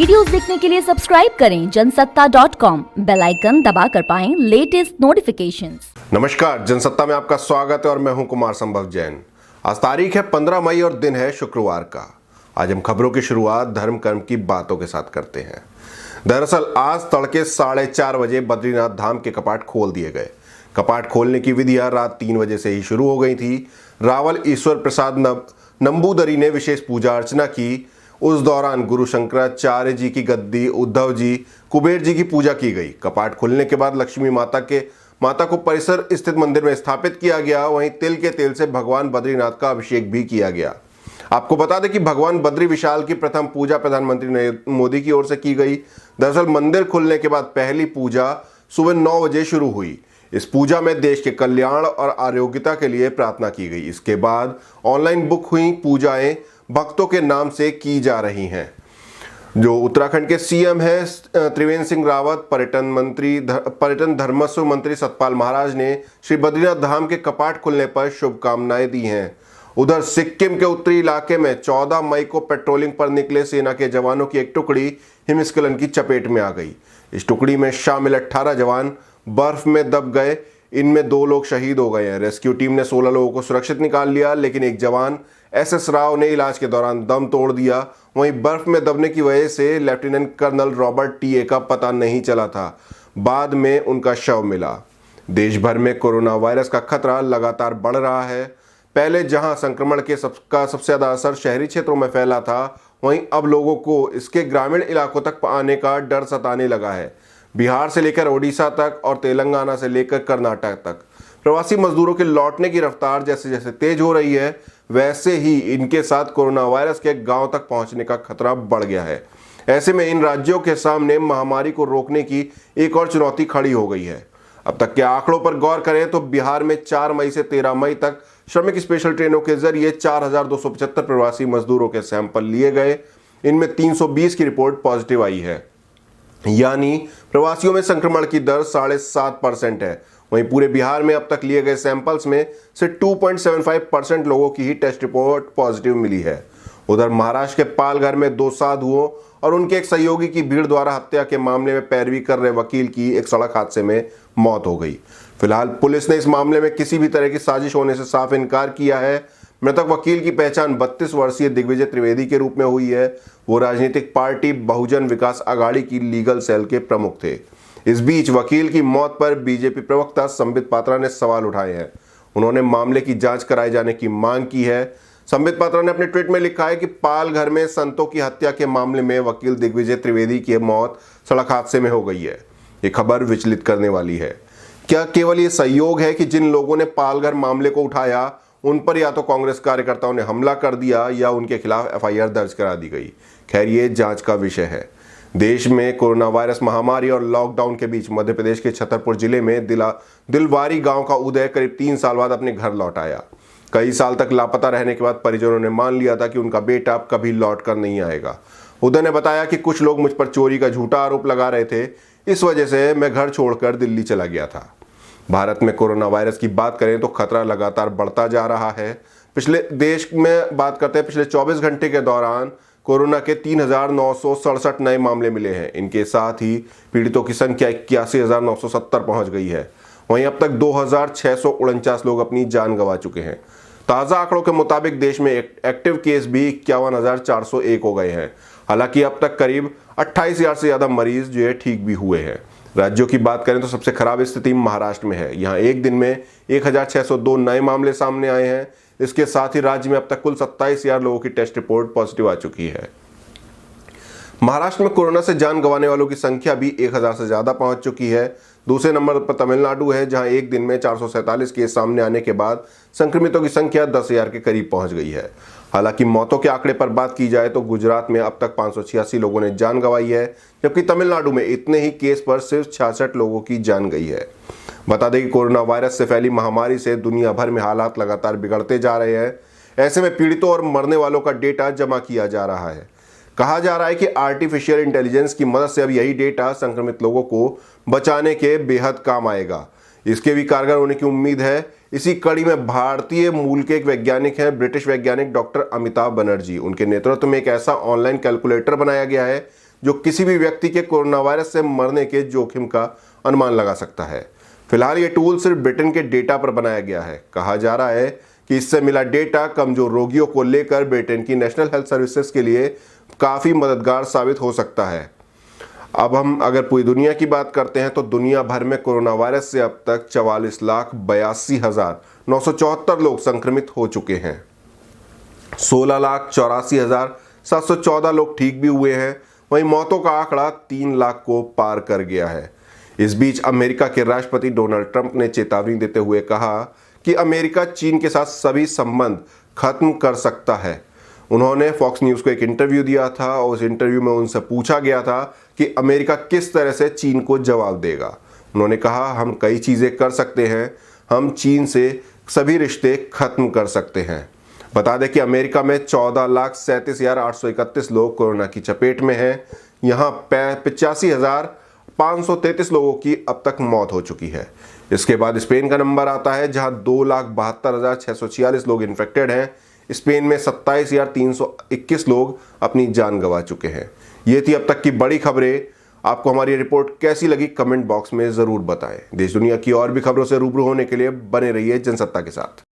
Videos देखने के लिए सब्सक्राइब करें जनसत्ता.com, बेल आइकन दबाकर पाएं लेटेस्ट नोटिफिकेशंस। नमस्कार, जनसत्ता में आपका स्वागत है और मैं हूं कुमार संभव जैन। आज तारीख है 15 मई और दिन है शुक्रवार का। आज हम खबरों की शुरुआत धर्म कर्म की बातों के साथ करते हैं। दरअसल आज तड़के 4:30 बजे बद्रीनाथ धाम के कपाट खोल दिए गए। कपाट खोलने की विधियां रात 3 बजे से ही शुरू हो गई थी। रावल ईश्वर प्रसाद नंबूदरी ने विशेष पूजा अर्चना की। उस दौरान गुरु शंकराचार्य जी की गद्दी, उद्धव जी, कुबेर जी की पूजा की गई। कपाट खुलने के बाद लक्ष्मी माता को परिसर स्थित मंदिर में स्थापित किया गया। वहीं तिल के तेल से भगवान बद्रीनाथ का अभिषेक भी किया गया। आपको बता दें कि भगवान बद्री विशाल की प्रथम पूजा प्रधानमंत्री नरेंद्र मोदी की ओर से की गई। दरअसल मंदिर खुलने के बाद पहली पूजा सुबह 9 बजे शुरू हुई। इस पूजा में देश के कल्याण और आरोग्यता के लिए प्रार्थना की गई। इसके बाद ऑनलाइन बुक हुई पूजाएं भक्तों के नाम से की जा रही हैं। जो उत्तराखंड के सीएम है त्रिवेंद्र सिंह रावत, पर्यटन धर्मस्व मंत्री सतपाल महाराज ने श्री बद्रीनाथ धाम के कपाट खुलने पर शुभकामनाएं दी हैं। उधर सिक्किम के उत्तरी इलाके में 14 मई को पेट्रोलिंग पर निकले सेना के जवानों की एक टुकड़ी हिमस्खलन की चपेट में आ गई। इस टुकड़ी में शामिल 18 जवान बर्फ में दब गए। इनमें 2 लोग शहीद हो गए हैं। रेस्क्यू टीम ने 16 लोगों को सुरक्षित निकाल लिया, लेकिन एक जवान एसएस राव ने इलाज के दौरान दम तोड़ दिया। वहीं बर्फ में दबने की वजह से लेफ्टिनेंट कर्नल रॉबर्ट टीए का पता नहीं चला था। बाद में उनका शव मिला। देश भर में कोरोना वायरस का खतरा लगातार बढ़ रहा है। पहले जहां संक्रमण के सबसे ज्यादा असर शहरी क्षेत्रों में फैला था, वहीं अब लोगों को इसके ग्रामीण इलाकों तक आने का डर सताने लगा है। बिहार से लेकर ओडिशा तक और तेलंगाना से लेकर कर्नाटक तक प्रवासी मजदूरों के लौटने की रफ्तार जैसे जैसे तेज हो रही है, वैसे ही इनके साथ कोरोना वायरस के गांव तक पहुंचने का खतरा बढ़ गया है। ऐसे में इन राज्यों के सामने महामारी को रोकने की एक और चुनौती खड़ी हो गई है। अब तक के आंकड़ों पर गौर करें तो बिहार में 4 मई से 13 मई तक श्रमिक स्पेशल ट्रेनों के जरिए 4275 प्रवासी मजदूरों के सैंपल लिए गए। इनमें 320 की रिपोर्ट पॉजिटिव आई है, यानी प्रवासियों में संक्रमण की दर 7.5% है। वहीं पूरे बिहार में अब तक लिए गए सैंपल्स में से 2.75% लोगों की ही टेस्ट रिपोर्ट पॉजिटिव मिली है। उधर महाराष्ट्र के पालघर में 2 साधुओं और उनके एक सहयोगी की भीड़ द्वारा हत्या के मामले में पैरवी कर रहे वकील की एक सड़क हादसे में मौत हो गई। फिलहाल पुलिस ने इस मामले में किसी भी तरह की साजिश होने से साफ इनकार किया है। मृतक वकील की पहचान 32 वर्षीय दिग्विजय त्रिवेदी के रूप में हुई है। वो राजनीतिक पार्टी बहुजन विकास आघाड़ी की लीगल सेल के प्रमुख थे। इस बीच वकील की मौत पर बीजेपी प्रवक्ता संबित पात्रा ने सवाल उठाए हैं। उन्होंने मामले की जांच कराए जाने की मांग की है। संबित पात्रा ने अपने ट्वीट में लिखा है कि पालघर में संतों की हत्या के मामले में वकील दिग्विजय त्रिवेदी की मौत सड़क हादसे में हो गई है। ये खबर विचलित करने वाली है। क्या केवल ये संयोग है कि जिन लोगों ने पालघर मामले को उठाया उन पर या तो कांग्रेस कार्यकर्ताओं ने हमला कर दिया या उनके खिलाफ एफआईआर दर्ज करा दी गई? खैर, ये जांच का विषय है। देश में कोरोना वायरस महामारी और लॉकडाउन के बीच मध्य प्रदेश के छतरपुर जिले में दिलवारी गांव का उदय करीब 3 साल बाद अपने घर लौट आया। कई साल तक लापता रहने के बाद परिजनों ने मान लिया था कि उनका बेटा अब कभी लौट कर नहीं आएगा। उदय ने बताया कि कुछ लोग मुझ पर चोरी का झूठा आरोप लगा रहे थे, इस वजह से मैं घर छोड़कर दिल्ली चला गया था। भारत में कोरोना वायरस की बात करें तो खतरा लगातार बढ़ता जा रहा है। देश में बात करते हैं, पिछले 24 घंटे के दौरान कोरोना के 3,967 नए मामले मिले हैं। इनके साथ ही पीड़ितों की संख्या 81,970 पहुंच गई है। वहीं अब तक 2,649 लोग अपनी जान गंवा चुके हैं। ताज़ा आंकड़ों के मुताबिक देश में एक्टिव केस भी 51,401 हो गए हैं। हालांकि अब तक करीब 28,000 से ज़्यादा मरीज जो है ठीक भी हुए हैं। राज्यों की बात करें तो सबसे खराब स्थिति महाराष्ट्र में है। यहाँ एक दिन में 1,602 नए मामले सामने आए हैं। इसके साथ ही राज्य में अब तक कुल 27,000 लोगों की टेस्ट रिपोर्ट पॉजिटिव आ चुकी है। महाराष्ट्र में कोरोना से जान गंवाने वालों की संख्या भी 1,000 से ज्यादा पहुंच चुकी है। दूसरे नंबर पर तमिलनाडु है, जहां एक दिन में 447 केस सामने आने के बाद संक्रमितों की संख्या 10,000 के करीब पहुंच गई है। हालांकि मौतों के आंकड़े पर बात की जाए तो गुजरात में अब तक 586 लोगों ने जान गंवाई है, जबकि तमिलनाडु में इतने ही केस पर सिर्फ 66 लोगों की जान गई है। बता दें कि कोरोना वायरस से फैली महामारी से दुनिया भर में हालात लगातार बिगड़ते जा रहे हैं। ऐसे में पीड़ितों और मरने वालों का डेटा जमा किया जा रहा है। कहा जा रहा है कि आर्टिफिशियल इंटेलिजेंस की मदद से अब यही डेटा संक्रमित लोगों को बचाने के बेहद काम आएगा। इसके भी कारगर होने की उम्मीद है। इसी कड़ी में भारतीय मूल के एक वैज्ञानिक हैं, ब्रिटिश वैज्ञानिक डॉक्टर अमिताभ बनर्जी। उनके नेतृत्व में एक ऐसा ऑनलाइन कैलकुलेटर बनाया गया है जो किसी भी व्यक्ति के कोरोना वायरस से मरने के जोखिम का अनुमान लगा सकता है। फिलहाल ये टूल सिर्फ ब्रिटेन के डेटा पर बनाया गया है। कहा जा रहा है कि इससे मिला डेटा कमजोर रोगियों को लेकर ब्रिटेन की नेशनल हेल्थ सर्विसेज के लिए काफ़ी मददगार साबित हो सकता है। अब हम अगर पूरी दुनिया की बात करते हैं तो दुनिया भर में कोरोना वायरस से अब तक 44,82,974 लोग संक्रमित हो चुके हैं। 16,84,714 लोग ठीक भी हुए हैं। वहीं मौतों का आंकड़ा 3 लाख को पार कर गया है। इस बीच अमेरिका के राष्ट्रपति डोनाल्ड ट्रंप ने चेतावनी देते हुए कहा कि अमेरिका चीन के साथ सभी संबंध खत्म कर सकता है। उन्होंने फॉक्स न्यूज़ को एक इंटरव्यू दिया था और उस इंटरव्यू में उनसे पूछा गया था कि अमेरिका किस तरह से चीन को जवाब देगा। उन्होंने कहा, हम कई चीज़ें कर सकते हैं, हम चीन से सभी रिश्ते खत्म कर सकते हैं। बता दें कि अमेरिका में 14,37,831 लोग कोरोना की चपेट में हैं। यहाँ 85,533 लोगों की अब तक मौत हो चुकी है। इसके बाद स्पेन का नंबर आता है जहाँ 2,72,646 लोग इन्फेक्टेड हैं। स्पेन में 27,321 लोग अपनी जान गंवा चुके हैं। ये थी अब तक की बड़ी खबरें। आपको हमारी रिपोर्ट कैसी लगी कमेंट बॉक्स में ज़रूर बताएं। देश दुनिया की और भी खबरों से रूबरू होने के लिए बने रहिए जनसत्ता के साथ।